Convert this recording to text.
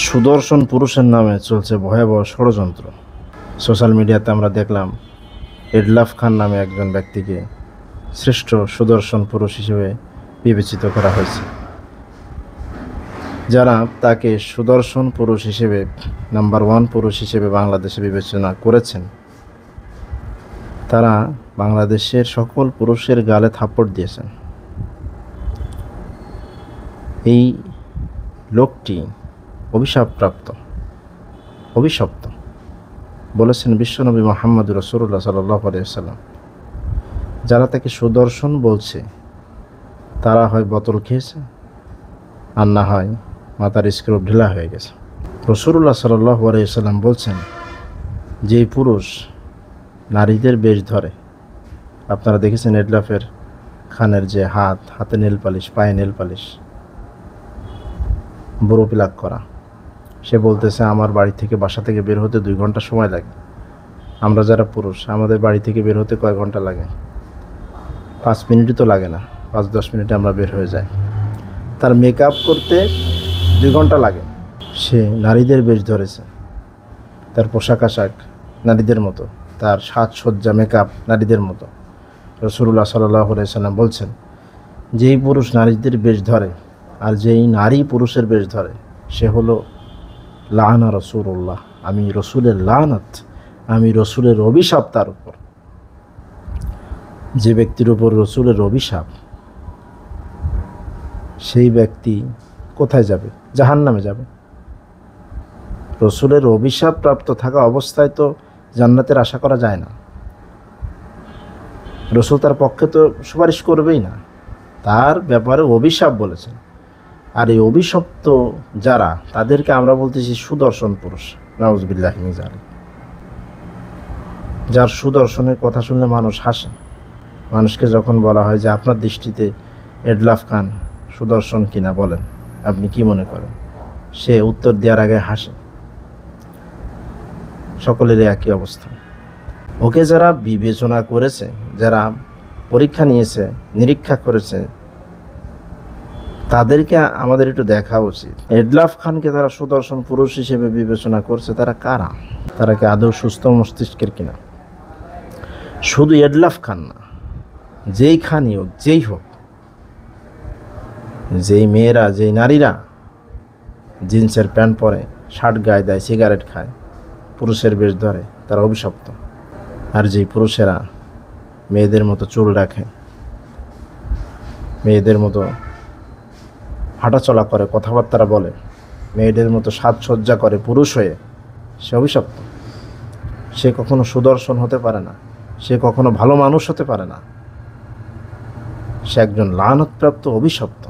সুদর্শন পুরুষের নামে চলছে ভয়াবহ ষড়যন্ত্র। সোশ্যাল মিডিয়াতে আমরা দেখলাম এডলাফ খান নামে একজন ব্যক্তিকে শ্রেষ্ঠ সুদর্শন পুরুষ হিসেবে বিবেচিত করা হয়েছে। যারা তাকে সুদর্শন পুরুষ হিসেবে নাম্বার 1 পুরুষ হিসেবে বাংলাদেশে বিবেচনা করেছেন, তারা বাংলাদেশের সকল পুরুষের গালে থাপ্পড় দিয়েছেন। এই লোকটি অভিশপ্ত বলেছেন বিশ্বনবী মুহাম্মদ রাসূলুল্লাহ সাল্লাল্লাহু আলাইহি ওয়াসাল্লাম। যারা তাকে সুদর্শন বলছে তারা হয় বোতল খেয়েছে, আর না হয় মাথার স্ক্রু ঢিলা হয়ে গেছে। রাসূলুল্লাহ সাল্লাল্লাহু আলাইহি ওয়াসাল্লাম বলছেন, যেই পুরুষ নারীদের বেশ ধরে, আপনারা দেখেছেন এডলাফের খানের যে হাতে নেল পালিশ, পায়ে নেল পালিশ, বুড়ো পিলাক করা, সে বলতেছে আমার বাড়ি থেকে বাসা থেকে বের হতে 2 ঘন্টা সময় লাগে। আমরা যারা পুরুষ, আমাদের বাড়ি থেকে বের হতে কয় ঘন্টা লাগে? 5 মিনিটই তো লাগে না, 5-10 মিনিটে আমরা বের হয়ে যাই। তার মেকআপ করতে 2 ঘন্টা লাগে। সে নারীদের বেশ ধরেছে, তার পোশাক আশাক নারীদের মতো, তার সাজসজ্জা মেকআপ নারীদের মতো। রাসূলুল্লাহ সাল্লাল্লাহু আলাইহি ওয়াসাল্লাম বলছেন, যেই পুরুষ নারীদের বেশ ধরে আর যেই নারী পুরুষের বেশ ধরে, সে হলো লানা রাসূলুল্লাহ, আমি রসুলের লানাত, আমি রসুলের অভিশাপ তার উপর। যে ব্যক্তির উপর রসুলের অভিশাপ, সেই ব্যক্তি কোথায় যাবে? জাহান্নামে যাবে। রসুলের অভিশাপ প্রাপ্ত থাকা অবস্থায় তো জান্নাতের আশা করা যায় না। রসুল তার পক্ষে তো সুপারিশ করবেই না, তার ব্যাপারে অভিশাপ বলেছেন। আর এই অভিশপ্ত যারা, তাদেরকে আমরা বলতেছি সুদর্শন পুরুষ। নাউজুবিল্লাহি মিন যালিক। যার সুদর্শনের কথা শুনলে মানুষ হাসে। মানুষকে যখন বলা হয় যে আপনার দৃষ্টিতে এডলাফ খান সুদর্শন কিনা বলেন, আপনি কি মনে করেন, সে উত্তর দেওয়ার আগে হাসে। সকলেরই একই অবস্থা। ওকে যারা বিবেচনা করেছে, যারা পরীক্ষা নিয়েছে, নিরীক্ষা করেছে, তাদেরকে আমাদের একটু দেখা উচিত। এডলাফ খানকে তারা সুদর্শন পুরুষ হিসেবে বিবেচনা করছে, তারা কারা? তারা কি আদৌ সুস্থ মস্তিষ্কের কিনা? শুধু এডলাফ খান না, যেই খানই হোক, যেই হোক, যেই মেয়েরা, যেই নারীরা জিন্সের প্যান্ট পরে, শার্ট গায়ে দেয়, সিগারেট খায়, পুরুষের বেশ ধরে, তারা অভিশপ্ত। আর যেই পুরুষেরা মেয়েদের মতো চুল রাখে, মেয়েদের মতো হাঁটাচলা করে, কথাবার্তা বলে, মেয়েদের মতো সাজসজ্জা করে পুরুষ হয়ে, সে অভিশপ্ত। সে কখনো সুদর্শন হতে পারে না, সে কখনো ভালো মানুষ হতে পারে না, সে একজন লানতপ্রাপ্ত অভিশপ্ত।